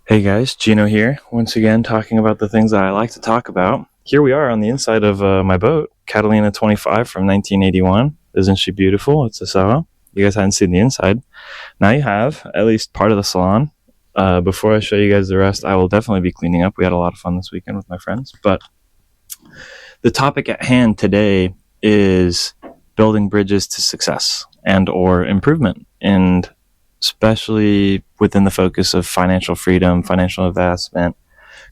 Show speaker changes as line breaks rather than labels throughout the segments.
Hey guys, Gino here, once again talking about the things that I like to talk about. Here we are on the inside of my boat, Catalina 25 from 1981. Isn't she beautiful? It's a Soho. You guys hadn't seen the inside. Now you have, at least part of the salon. Before I show you guys the rest, I will definitely be cleaning up. We had a lot of fun this weekend with my friends. But the topic at hand today is building bridges to success and or improvement, and especially within the focus of financial freedom, financial investment,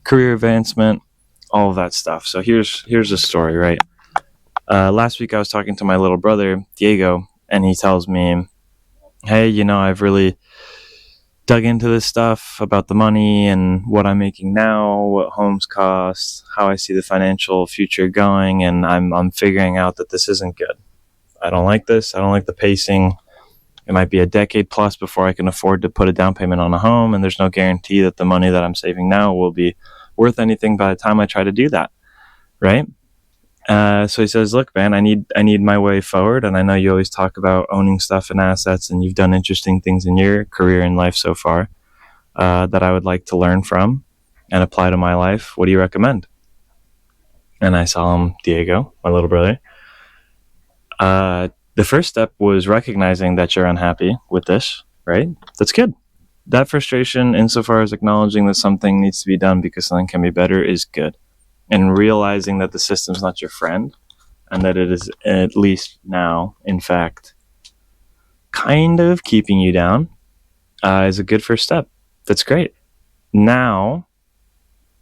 career advancement, all of that stuff. So here's the story, right? Last week I was talking to my little brother, Diego, and he tells me, hey, I've really dug into this stuff about the money and what I'm making now, what homes cost, how I see the financial future going, and I'm figuring out that this isn't good. I don't like this. I don't like the pacing. It might be a decade plus before I can afford to put a down payment on a home, and there's no guarantee that the money that I'm saving now will be worth anything by the time I try to do that, right? So he says, look, man, I need my way forward, and I know you always talk about owning stuff and assets, and you've done interesting things in your career and life so far that I would like to learn from and apply to my life. What do you recommend? And I saw him, Diego, my little brother. The first step was recognizing that you're unhappy with this, right? That's good. That frustration, insofar as acknowledging that something needs to be done because something can be better, is good. And realizing that the system's not your friend and that it is, at least now, in fact, kind of keeping you down is a good first step. That's great. Now,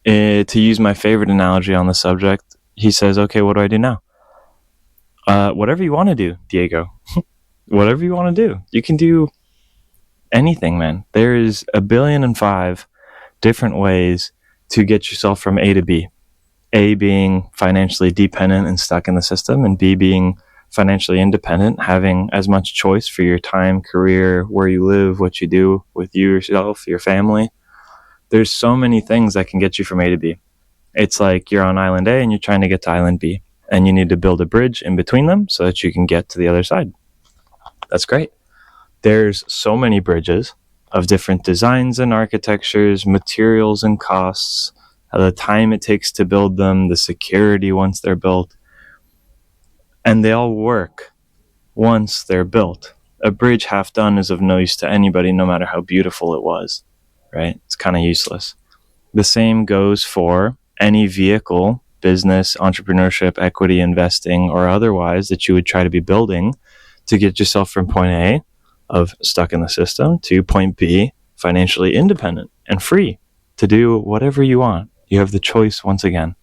to use my favorite analogy on the subject, he says, okay, what do I do now? Whatever you want to do, Diego. Whatever you want to do. You can do anything, man. There is 1,000,000,005 different ways to get yourself from A to B. A being financially dependent and stuck in the system, and B being financially independent, having as much choice for your time, career, where you live, what you do with yourself, your family. There's so many things that can get you from A to B. It's like you're on island A and you're trying to get to island B, and you need to build a bridge in between them so that you can get to the other side. That's great. There's so many bridges of different designs and architectures, materials and costs, the time it takes to build them, the security once they're built, and they all work once they're built. A bridge half done is of no use to anybody, no matter how beautiful it was, right? It's kind of useless. The same goes for any vehicle, business, entrepreneurship, equity investing, or otherwise that you would try to be building to get yourself from point A of stuck in the system to point B, financially independent and free to do whatever you want. You have the choice once again.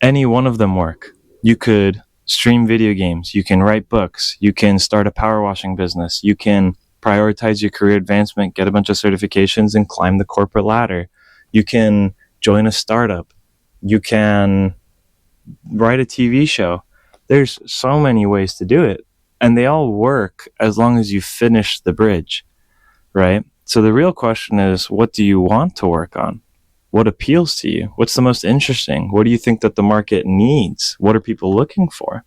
Any one of them work. You could stream video games. You can write books. You can start a power washing business. You can prioritize your career advancement, get a bunch of certifications, and climb the corporate ladder. You can join a startup. You can write a TV show. There's so many ways to do it, and they all work as long as you finish the bridge, right? So the real question is, what do you want to work on? What appeals to you? What's the most interesting? What do you think that the market needs? What are people looking for?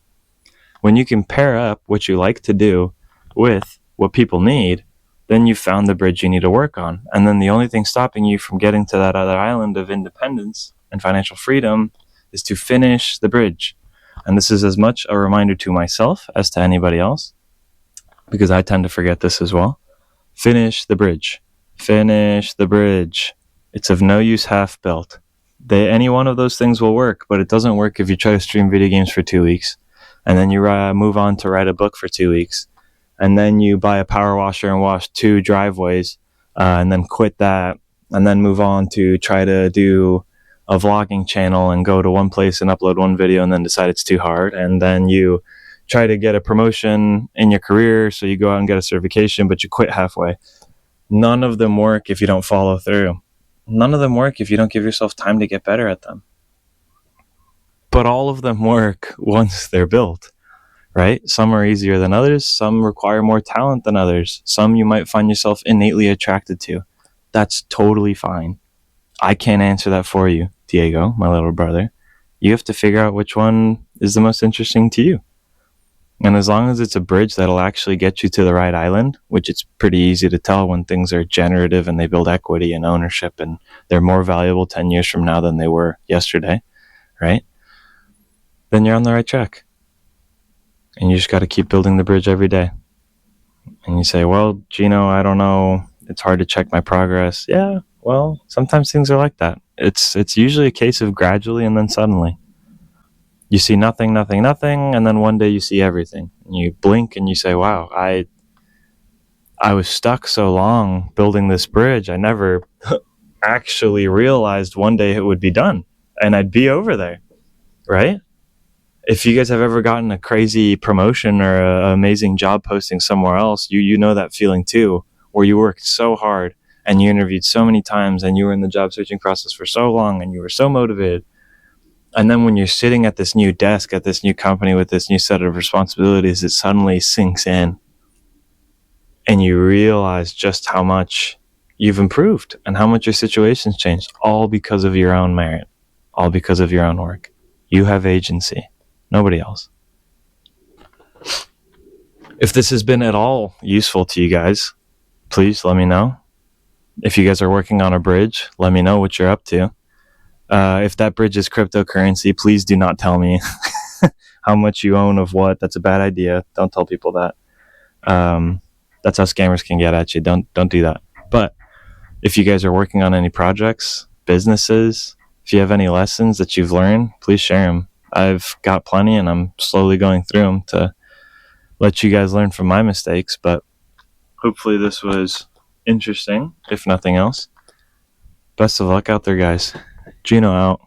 When you can pair up what you like to do with what people need, then you've found the bridge you need to work on. And then the only thing stopping you from getting to that other island of independence and financial freedom is to finish the bridge. And this is as much a reminder to myself as to anybody else, because I tend to forget this as well. Finish the bridge. Finish the bridge. It's of no use half built. Any one of those things will work, but it doesn't work if you try to stream video games for 2 weeks, and then you move on to write a book for 2 weeks, and then you buy a power washer and wash 2 driveways, and then quit that, and then move on to try to do a vlogging channel and go to one place and upload one video and then decide it's too hard, and then you try to get a promotion in your career, so you go out and get a certification, but you quit halfway. None of them work if you don't follow through. None of them work if you don't give yourself time to get better at them. But all of them work once they're built, right? Some are easier than others. Some require more talent than others. Some you might find yourself innately attracted to. That's totally fine. I can't answer that for you, Diego, my little brother. You have to figure out which one is the most interesting to you. And as long as it's a bridge that'll actually get you to the right island, which it's pretty easy to tell when things are generative and they build equity and ownership and they're more valuable 10 years from now than they were yesterday, right? Then you're on the right track. And you just got to keep building the bridge every day. And you say, well, Gino, I don't know. It's hard to check my progress. Yeah, well, sometimes things are like that. It's usually a case of gradually and then suddenly. You see nothing, and then one day you see everything. And you blink and you say, wow, I was stuck so long building this bridge. I never actually realized one day it would be done and I'd be over there, right? If you guys have ever gotten a crazy promotion or an amazing job posting somewhere else, you know that feeling too, where you worked so hard and you interviewed so many times and you were in the job searching process for so long and you were so motivated. And then when you're sitting at this new desk, at this new company with this new set of responsibilities, it suddenly sinks in and you realize just how much you've improved and how much your situation's changed, all because of your own merit, all because of your own work. You have agency, nobody else. If this has been at all useful to you guys, please let me know. If you guys are working on a bridge, let me know what you're up to. If that bridge is cryptocurrency, please do not tell me how much you own of what. That's a bad idea. Don't tell people that. That's how scammers can get at you. Don't do that. But if you guys are working on any projects, businesses, if you have any lessons that you've learned, please share them. I've got plenty and I'm slowly going through them to let you guys learn from my mistakes. But hopefully this was interesting, if nothing else. Best of luck out there, guys. Gino out.